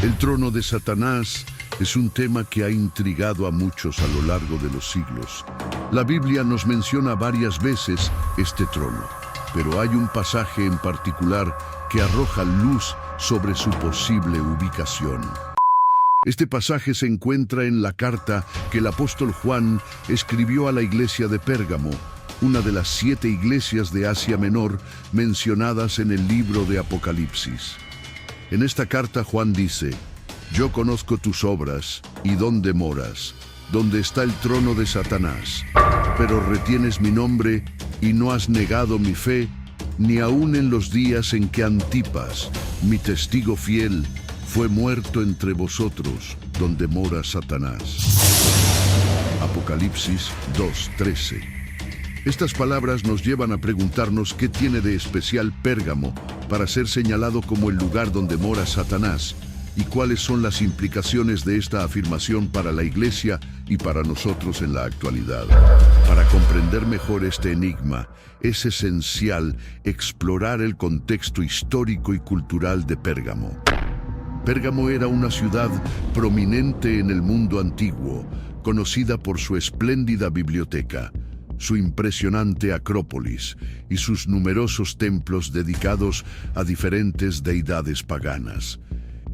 El trono de Satanás es un tema que ha intrigado a muchos a lo largo de los siglos. La Biblia nos menciona varias veces este trono, pero hay un pasaje en particular que arroja luz sobre su posible ubicación. Este pasaje se encuentra en la carta que el apóstol Juan escribió a la iglesia de Pérgamo, una de las 7 iglesias de Asia Menor mencionadas en el libro de Apocalipsis. En esta carta Juan dice: «Yo conozco tus obras y dónde moras, donde está el trono de Satanás, pero retienes mi nombre y no has negado mi fe, ni aun en los días en que Antipas, mi testigo fiel, fue muerto entre vosotros, donde mora Satanás». Apocalipsis 2:13. Estas palabras nos llevan a preguntarnos qué tiene de especial Pérgamo para ser señalado como el lugar donde mora Satanás, y cuáles son las implicaciones de esta afirmación para la iglesia y para nosotros en la actualidad. Para comprender mejor este enigma, es esencial explorar el contexto histórico y cultural de Pérgamo. Pérgamo era una ciudad prominente en el mundo antiguo, conocida por su espléndida biblioteca, su impresionante acrópolis y sus numerosos templos dedicados a diferentes deidades paganas.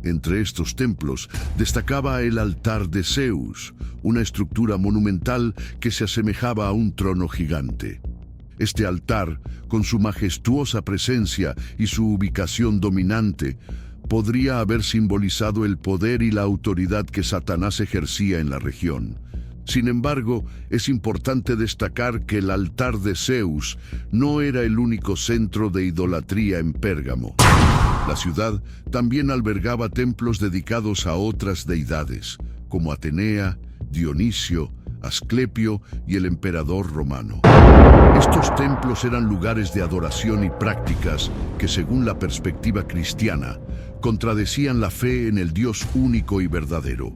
Entre estos templos destacaba el altar de Zeus, una estructura monumental que se asemejaba a un trono gigante. Este altar, con su majestuosa presencia y su ubicación dominante, podría haber simbolizado el poder y la autoridad que Satanás ejercía en la región. Sin embargo, es importante destacar que el altar de Zeus no era el único centro de idolatría en Pérgamo. La ciudad también albergaba templos dedicados a otras deidades, como Atenea, Dionisio, Asclepio y el emperador romano. Estos templos eran lugares de adoración y prácticas que, según la perspectiva cristiana, contradecían la fe en el Dios único y verdadero.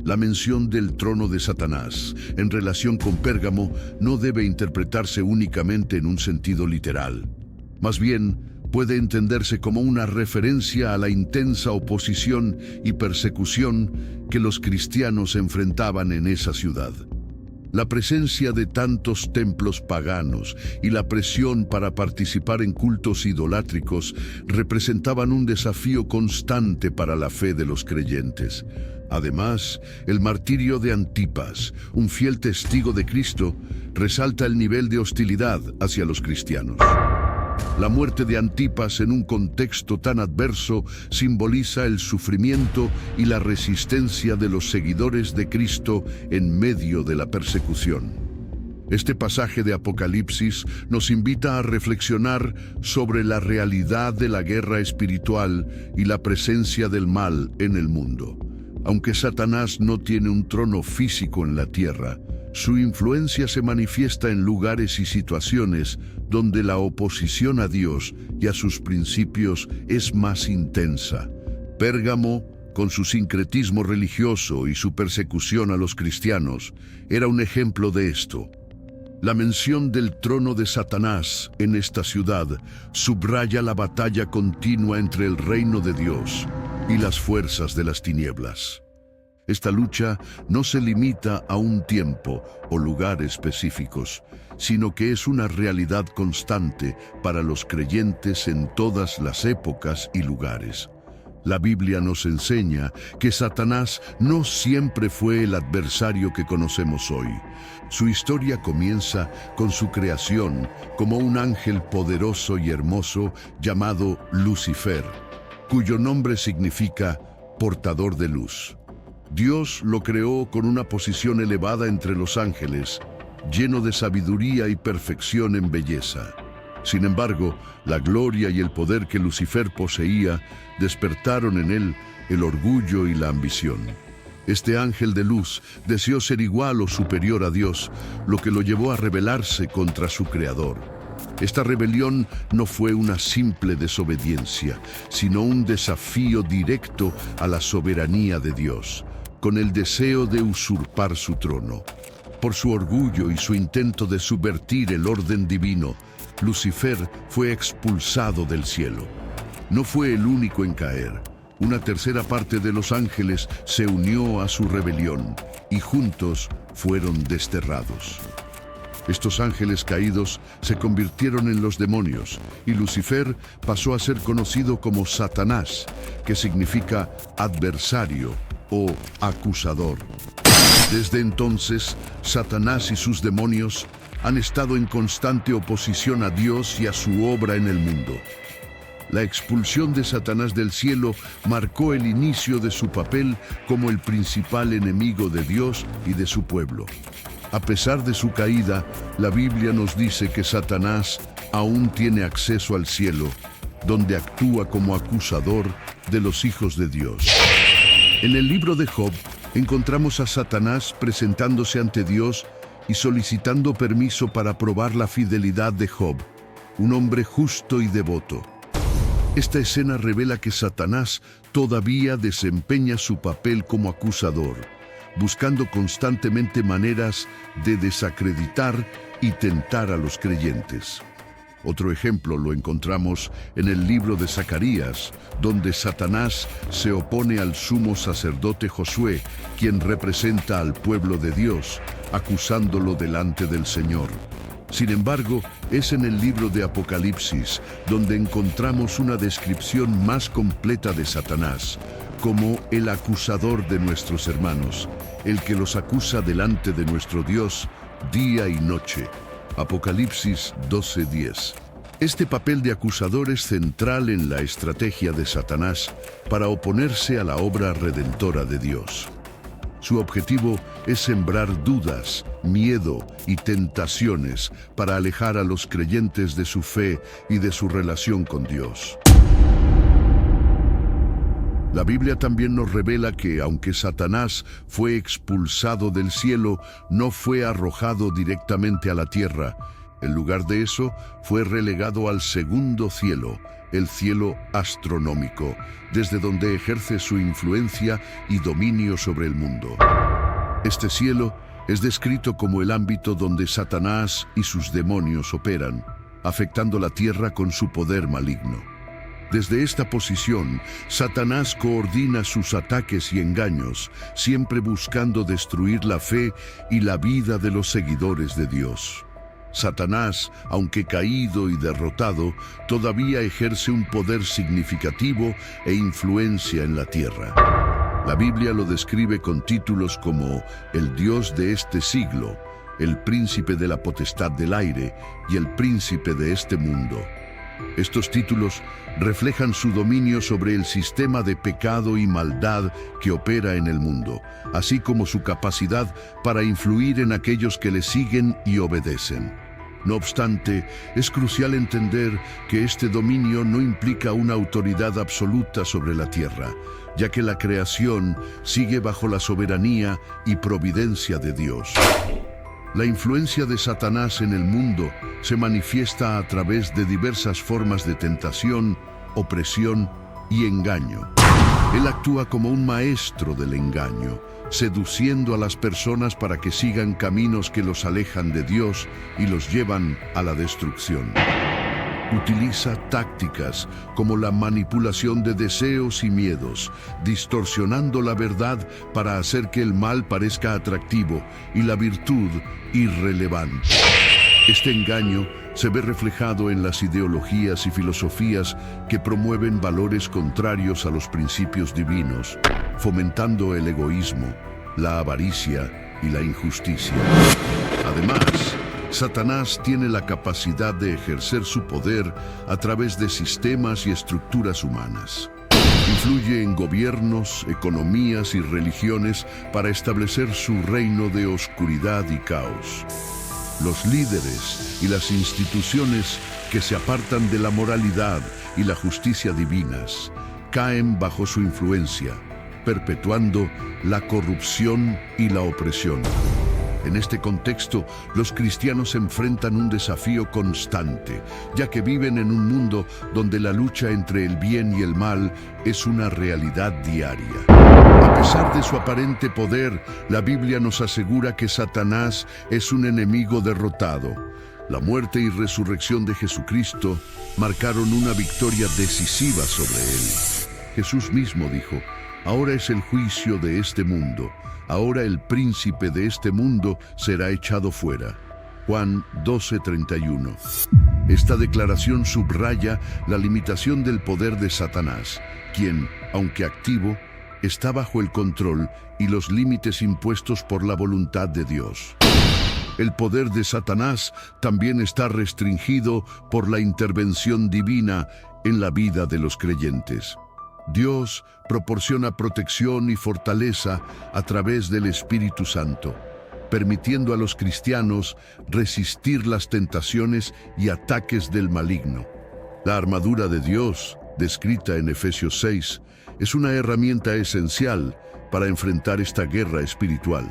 La mención del trono de Satanás en relación con Pérgamo no debe interpretarse únicamente en un sentido literal. Más bien, puede entenderse como una referencia a la intensa oposición y persecución que los cristianos enfrentaban en esa ciudad. La presencia de tantos templos paganos y la presión para participar en cultos idolátricos representaban un desafío constante para la fe de los creyentes. Además, el martirio de Antipas, un fiel testigo de Cristo, resalta el nivel de hostilidad hacia los cristianos. La muerte de Antipas en un contexto tan adverso simboliza el sufrimiento y la resistencia de los seguidores de Cristo en medio de la persecución. Este pasaje de Apocalipsis nos invita a reflexionar sobre la realidad de la guerra espiritual y la presencia del mal en el mundo. Aunque Satanás no tiene un trono físico en la tierra, su influencia se manifiesta en lugares y situaciones donde la oposición a Dios y a sus principios es más intensa. Pérgamo, con su sincretismo religioso y su persecución a los cristianos, era un ejemplo de esto. La mención del trono de Satanás en esta ciudad subraya la batalla continua entre el reino de Dios y las fuerzas de las tinieblas. Esta lucha no se limita a un tiempo o lugar específicos, sino que es una realidad constante para los creyentes en todas las épocas y lugares. La Biblia nos enseña que Satanás no siempre fue el adversario que conocemos hoy. Su historia comienza con su creación como un ángel poderoso y hermoso llamado Lucifer, cuyo nombre significa portador de luz. Dios lo creó con una posición elevada entre los ángeles, lleno de sabiduría y perfección en belleza. Sin embargo, la gloria y el poder que Lucifer poseía despertaron en él el orgullo y la ambición. Este ángel de luz deseó ser igual o superior a Dios, lo que lo llevó a rebelarse contra su creador. Esta rebelión no fue una simple desobediencia, sino un desafío directo a la soberanía de Dios, con el deseo de usurpar su trono. Por su orgullo y su intento de subvertir el orden divino, Lucifer fue expulsado del cielo. No fue el único en caer. una tercera parte de los ángeles se unió a su rebelión y juntos fueron desterrados. Estos ángeles caídos se convirtieron en los demonios y Lucifer pasó a ser conocido como Satanás, que significa adversario o acusador. Desde entonces, Satanás y sus demonios han estado en constante oposición a Dios y a su obra en el mundo. La expulsión de Satanás del cielo marcó el inicio de su papel como el principal enemigo de Dios y de su pueblo. A pesar de su caída, la Biblia nos dice que Satanás aún tiene acceso al cielo, donde actúa como acusador de los hijos de Dios. En el libro de Job, encontramos a Satanás presentándose ante Dios y solicitando permiso para probar la fidelidad de Job, un hombre justo y devoto. Esta escena revela que Satanás todavía desempeña su papel como acusador, buscando constantemente maneras de desacreditar y tentar a los creyentes. Otro ejemplo lo encontramos en el libro de Zacarías, donde Satanás se opone al sumo sacerdote Josué, quien representa al pueblo de Dios, acusándolo delante del Señor. Sin embargo, es en el libro de Apocalipsis donde encontramos una descripción más completa de Satanás, como el acusador de nuestros hermanos, el que los acusa delante de nuestro Dios día y noche. Apocalipsis 12:10. Este papel de acusador es central en la estrategia de Satanás para oponerse a la obra redentora de Dios. Su objetivo es sembrar dudas, miedo y tentaciones para alejar a los creyentes de su fe y de su relación con Dios. La Biblia también nos revela que, aunque Satanás fue expulsado del cielo, no fue arrojado directamente a la tierra. En lugar de eso, fue relegado al segundo cielo, el cielo astronómico, desde donde ejerce su influencia y dominio sobre el mundo. Este cielo es descrito como el ámbito donde Satanás y sus demonios operan, afectando la tierra con su poder maligno. Desde esta posición, Satanás coordina sus ataques y engaños, siempre buscando destruir la fe y la vida de los seguidores de Dios. Satanás, aunque caído y derrotado, todavía ejerce un poder significativo e influencia en la tierra. La Biblia lo describe con títulos como el Dios de este siglo, el príncipe de la potestad del aire y el príncipe de este mundo. Estos títulos reflejan su dominio sobre el sistema de pecado y maldad que opera en el mundo, así como su capacidad para influir en aquellos que le siguen y obedecen. No obstante, es crucial entender que este dominio no implica una autoridad absoluta sobre la tierra, ya que la creación sigue bajo la soberanía y providencia de Dios. La influencia de Satanás en el mundo se manifiesta a través de diversas formas de tentación, opresión y engaño. Él actúa como un maestro del engaño, seduciendo a las personas para que sigan caminos que los alejan de Dios y los llevan a la destrucción. Utiliza tácticas como la manipulación de deseos y miedos, distorsionando la verdad para hacer que el mal parezca atractivo y la virtud irrelevante. Este engaño se ve reflejado en las ideologías y filosofías que promueven valores contrarios a los principios divinos, fomentando el egoísmo, la avaricia y la injusticia. Además, Satanás tiene la capacidad de ejercer su poder a través de sistemas y estructuras humanas. Influye en gobiernos, economías y religiones para establecer su reino de oscuridad y caos. Los líderes y las instituciones que se apartan de la moralidad y la justicia divinas caen bajo su influencia, perpetuando la corrupción y la opresión. En este contexto, los cristianos enfrentan un desafío constante, ya que viven en un mundo donde la lucha entre el bien y el mal es una realidad diaria. A pesar de su aparente poder, la Biblia nos asegura que Satanás es un enemigo derrotado. La muerte y resurrección de Jesucristo marcaron una victoria decisiva sobre él. Jesús mismo dijo: ahora es el juicio de este mundo, ahora el príncipe de este mundo será echado fuera. Juan 12:31. Esta declaración subraya la limitación del poder de Satanás, quien, aunque activo, está bajo el control y los límites impuestos por la voluntad de Dios. El poder de Satanás también está restringido por la intervención divina en la vida de los creyentes. Dios proporciona protección y fortaleza a través del Espíritu Santo, permitiendo a los cristianos resistir las tentaciones y ataques del maligno. La armadura de Dios, descrita en Efesios 6, es una herramienta esencial para enfrentar esta guerra espiritual.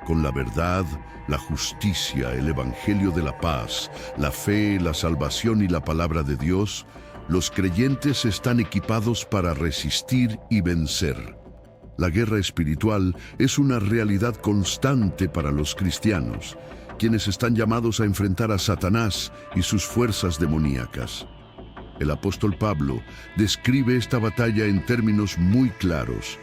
Con la verdad, la justicia, el evangelio de la paz, la fe, la salvación y la palabra de Dios, los creyentes están equipados para resistir y vencer. La guerra espiritual es una realidad constante para los cristianos, quienes están llamados a enfrentar a Satanás y sus fuerzas demoníacas. El apóstol Pablo describe esta batalla en términos muy claros: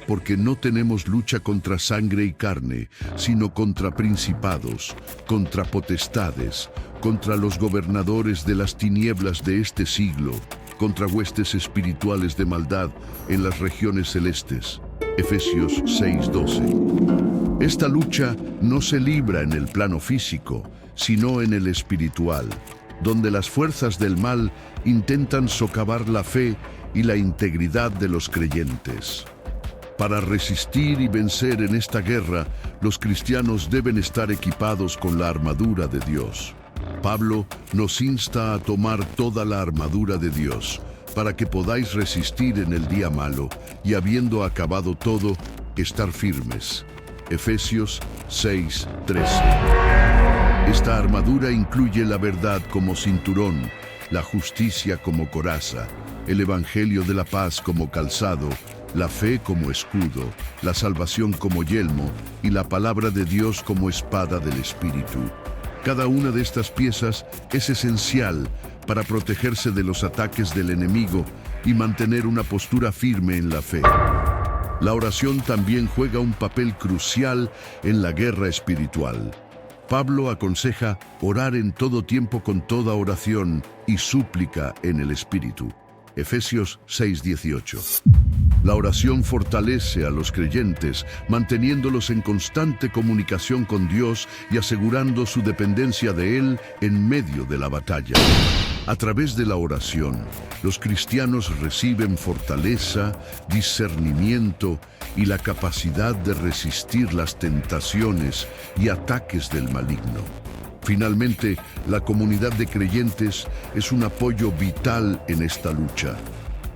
porque no tenemos lucha contra sangre y carne, sino contra principados, contra potestades, contra los gobernadores de las tinieblas de este siglo, contra huestes espirituales de maldad en las regiones celestes. Efesios 6:12. Esta lucha no se libra en el plano físico, sino en el espiritual, donde las fuerzas del mal intentan socavar la fe y la integridad de los creyentes. Para resistir y vencer en esta guerra, los cristianos deben estar equipados con la armadura de Dios. Pablo nos insta a tomar toda la armadura de Dios, para que podáis resistir en el día malo, y habiendo acabado todo, estar firmes. Efesios 6:13. Esta armadura incluye la verdad como cinturón, la justicia como coraza, el evangelio de la paz como calzado, la fe como escudo, la salvación como yelmo y la palabra de Dios como espada del Espíritu. Cada una de estas piezas es esencial para protegerse de los ataques del enemigo y mantener una postura firme en la fe. La oración también juega un papel crucial en la guerra espiritual. Pablo aconseja orar en todo tiempo con toda oración y súplica en el Espíritu. Efesios 6:18. La oración fortalece a los creyentes, manteniéndolos en constante comunicación con Dios y asegurando su dependencia de Él en medio de la batalla. A través de la oración, los cristianos reciben fortaleza, discernimiento y la capacidad de resistir las tentaciones y ataques del maligno. Finalmente, la comunidad de creyentes es un apoyo vital en esta lucha.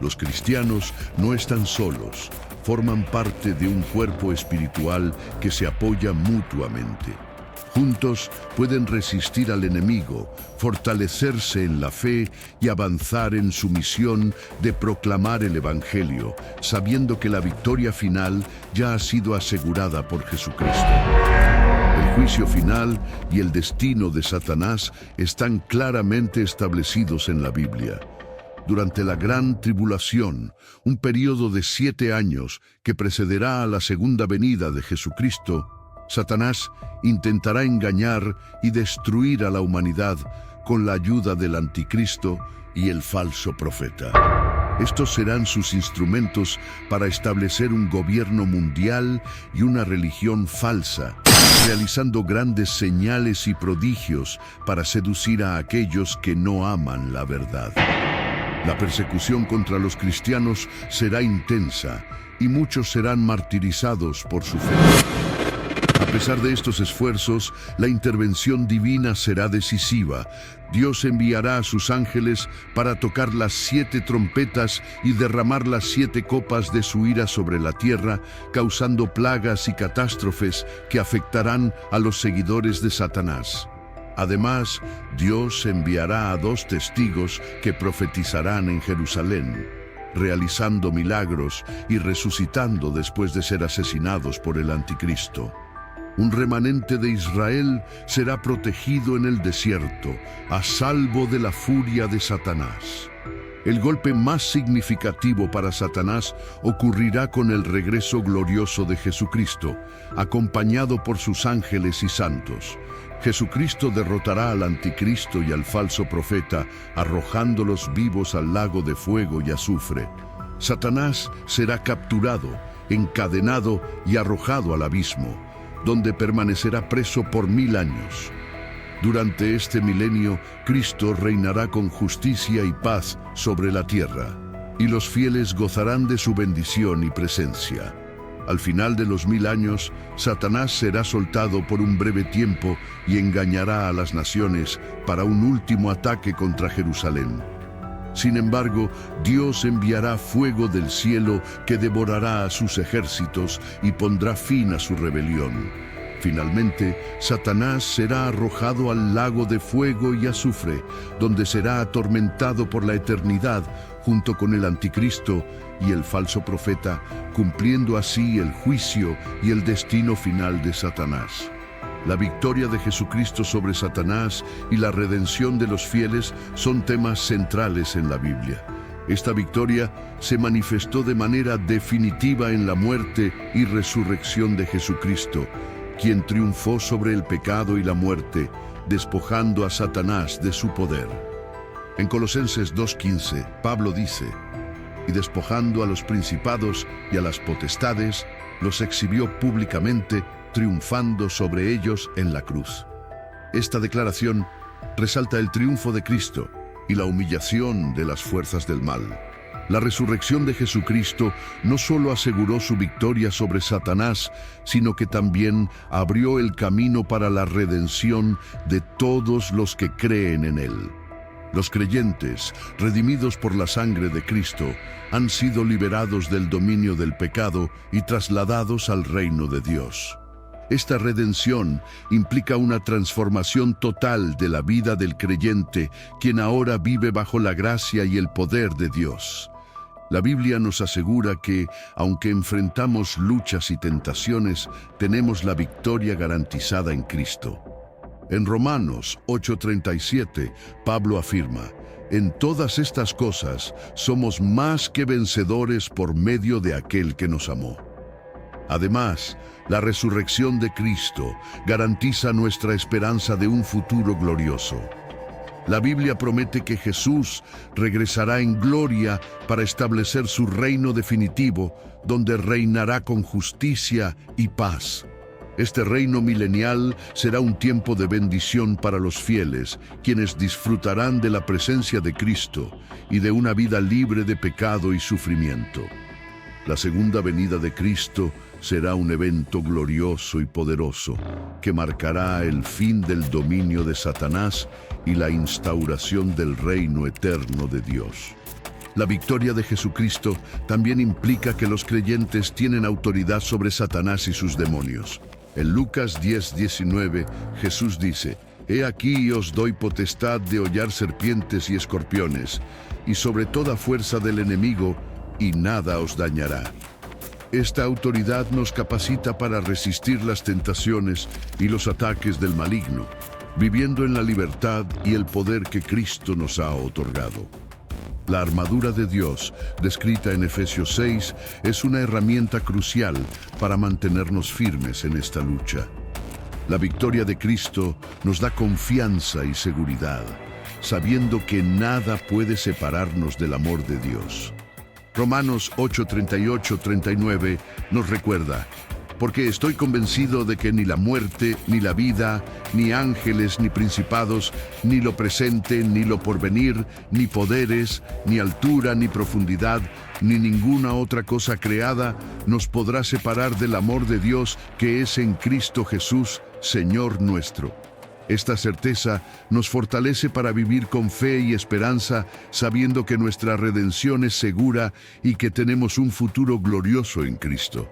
Los cristianos no están solos, forman parte de un cuerpo espiritual que se apoya mutuamente. Juntos pueden resistir al enemigo, fortalecerse en la fe y avanzar en su misión de proclamar el Evangelio, sabiendo que la victoria final ya ha sido asegurada por Jesucristo. El juicio final y el destino de Satanás están claramente establecidos en la Biblia. Durante la gran tribulación, un período de 7 años que precederá a la segunda venida de Jesucristo, Satanás intentará engañar y destruir a la humanidad con la ayuda del anticristo y el falso profeta. Estos serán sus instrumentos para establecer un gobierno mundial y una religión falsa, realizando grandes señales y prodigios para seducir a aquellos que no aman la verdad. La persecución contra los cristianos será intensa y muchos serán martirizados por su fe. A pesar de estos esfuerzos, la intervención divina será decisiva. Dios enviará a sus ángeles para tocar las 7 trompetas y derramar las 7 copas de su ira sobre la tierra, causando plagas y catástrofes que afectarán a los seguidores de Satanás. Además, Dios enviará a 2 testigos que profetizarán en Jerusalén, realizando milagros y resucitando después de ser asesinados por el anticristo. Un remanente de Israel será protegido en el desierto, a salvo de la furia de Satanás. El golpe más significativo para Satanás ocurrirá con el regreso glorioso de Jesucristo, acompañado por sus ángeles y santos. Jesucristo derrotará al anticristo y al falso profeta, arrojándolos vivos al lago de fuego y azufre. Satanás será capturado, encadenado y arrojado al abismo, donde permanecerá preso por 1000 años. Durante este milenio, Cristo reinará con justicia y paz sobre la tierra, y los fieles gozarán de su bendición y presencia. Al final de los 1000 años, Satanás será soltado por un breve tiempo y engañará a las naciones para un último ataque contra Jerusalén. Sin embargo, Dios enviará fuego del cielo que devorará a sus ejércitos y pondrá fin a su rebelión. Finalmente, Satanás será arrojado al lago de fuego y azufre, donde será atormentado por la eternidad junto con el anticristo y el falso profeta, cumpliendo así el juicio y el destino final de Satanás. La victoria de Jesucristo sobre Satanás y la redención de los fieles son temas centrales en la Biblia. Esta victoria se manifestó de manera definitiva en la muerte y resurrección de Jesucristo, quien triunfó sobre el pecado y la muerte, despojando a Satanás de su poder. En Colosenses 2:15, Pablo dice: y despojando a los principados y a las potestades, los exhibió públicamente, triunfando sobre ellos en la cruz. Esta declaración resalta el triunfo de Cristo y la humillación de las fuerzas del mal. La resurrección de Jesucristo no solo aseguró su victoria sobre Satanás, sino que también abrió el camino para la redención de todos los que creen en Él. Los creyentes, redimidos por la sangre de Cristo, han sido liberados del dominio del pecado y trasladados al reino de Dios. Esta redención implica una transformación total de la vida del creyente, quien ahora vive bajo la gracia y el poder de Dios. La Biblia nos asegura que, aunque enfrentamos luchas y tentaciones, tenemos la victoria garantizada en Cristo. En Romanos 8:37, Pablo afirma: en todas estas cosas somos más que vencedores por medio de aquel que nos amó. Además, la resurrección de Cristo garantiza nuestra esperanza de un futuro glorioso. La Biblia promete que Jesús regresará en gloria para establecer su reino definitivo, donde reinará con justicia y paz. Este reino milenial será un tiempo de bendición para los fieles, quienes disfrutarán de la presencia de Cristo y de una vida libre de pecado y sufrimiento. La segunda venida de Cristo será un evento glorioso y poderoso que marcará el fin del dominio de Satanás y la instauración del reino eterno de Dios. La victoria de Jesucristo también implica que los creyentes tienen autoridad sobre Satanás y sus demonios. En Lucas 10:19, Jesús dice: «He aquí os doy potestad de hollar serpientes y escorpiones, y sobre toda fuerza del enemigo, y nada os dañará». Esta autoridad nos capacita para resistir las tentaciones y los ataques del maligno, viviendo en la libertad y el poder que Cristo nos ha otorgado. La armadura de Dios, descrita en Efesios 6, es una herramienta crucial para mantenernos firmes en esta lucha. La victoria de Cristo nos da confianza y seguridad, sabiendo que nada puede separarnos del amor de Dios. Romanos 8:38-39 nos recuerda: «Porque estoy convencido de que ni la muerte, ni la vida, ni ángeles, ni principados, ni lo presente, ni lo porvenir, ni poderes, ni altura, ni profundidad, ni ninguna otra cosa creada nos podrá separar del amor de Dios que es en Cristo Jesús, Señor nuestro». Esta certeza nos fortalece para vivir con fe y esperanza, sabiendo que nuestra redención es segura y que tenemos un futuro glorioso en Cristo.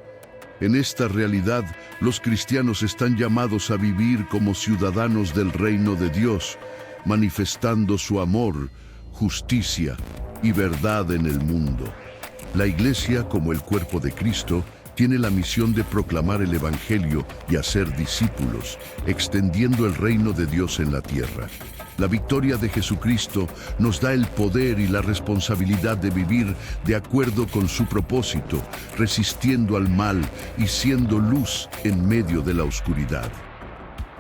En esta realidad, los cristianos están llamados a vivir como ciudadanos del reino de Dios, manifestando su amor, justicia y verdad en el mundo. La Iglesia, como el cuerpo de Cristo, tiene la misión de proclamar el Evangelio y hacer discípulos, extendiendo el reino de Dios en la tierra. La victoria de Jesucristo nos da el poder y la responsabilidad de vivir de acuerdo con su propósito, resistiendo al mal y siendo luz en medio de la oscuridad.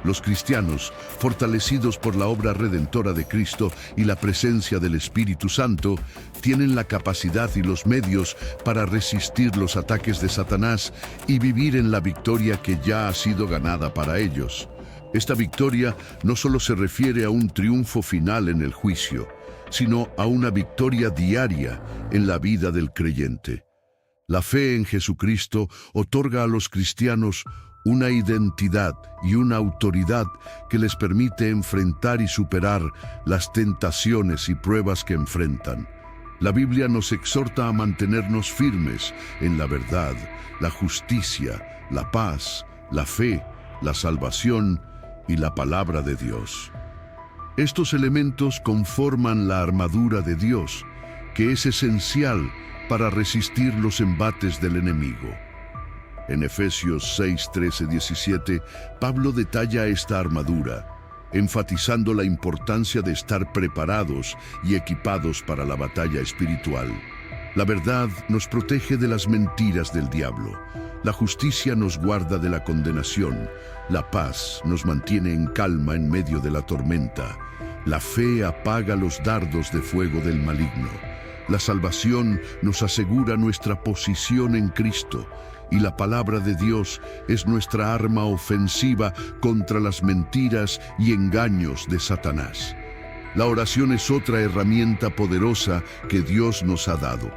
Los cristianos, fortalecidos por la obra redentora de Cristo y la presencia del Espíritu Santo, tienen la capacidad y los medios para resistir los ataques de Satanás y vivir en la victoria que ya ha sido ganada para ellos. Esta victoria no solo se refiere a un triunfo final en el juicio, sino a una victoria diaria en la vida del creyente. La fe en Jesucristo otorga a los cristianos una identidad y una autoridad que les permite enfrentar y superar las tentaciones y pruebas que enfrentan. La Biblia nos exhorta a mantenernos firmes en la verdad, la justicia, la paz, la fe, la salvación y la palabra de Dios. Estos elementos conforman la armadura de Dios, que es esencial para resistir los embates del enemigo. En Efesios 6, 13, 17, Pablo detalla esta armadura, enfatizando la importancia de estar preparados y equipados para la batalla espiritual. La verdad nos protege de las mentiras del diablo. La justicia nos guarda de la condenación. La paz nos mantiene en calma en medio de la tormenta. La fe apaga los dardos de fuego del maligno. La salvación nos asegura nuestra posición en Cristo. Y la palabra de Dios es nuestra arma ofensiva contra las mentiras y engaños de Satanás. La oración es otra herramienta poderosa que Dios nos ha dado.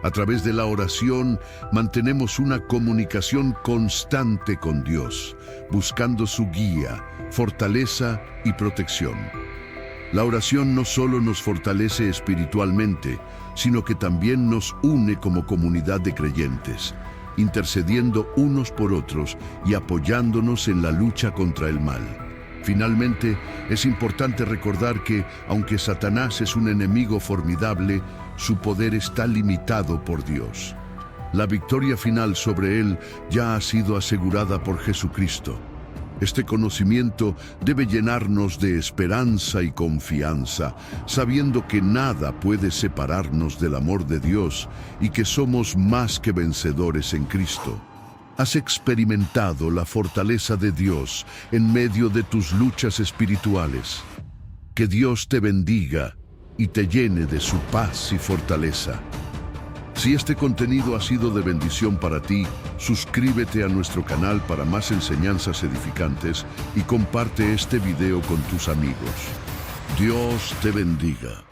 A través de la oración mantenemos una comunicación constante con Dios, buscando su guía, fortaleza y protección. La oración no solo nos fortalece espiritualmente, sino que también nos une como comunidad de creyentes, intercediendo unos por otros y apoyándonos en la lucha contra el mal. Finalmente, es importante recordar que, aunque Satanás es un enemigo formidable, su poder está limitado por Dios. La victoria final sobre él ya ha sido asegurada por Jesucristo. Este conocimiento debe llenarnos de esperanza y confianza, sabiendo que nada puede separarnos del amor de Dios y que somos más que vencedores en Cristo. ¿Has experimentado la fortaleza de Dios en medio de tus luchas espirituales? Que Dios te bendiga y te llene de su paz y fortaleza. Si este contenido ha sido de bendición para ti, suscríbete a nuestro canal para más enseñanzas edificantes y comparte este video con tus amigos. Dios te bendiga.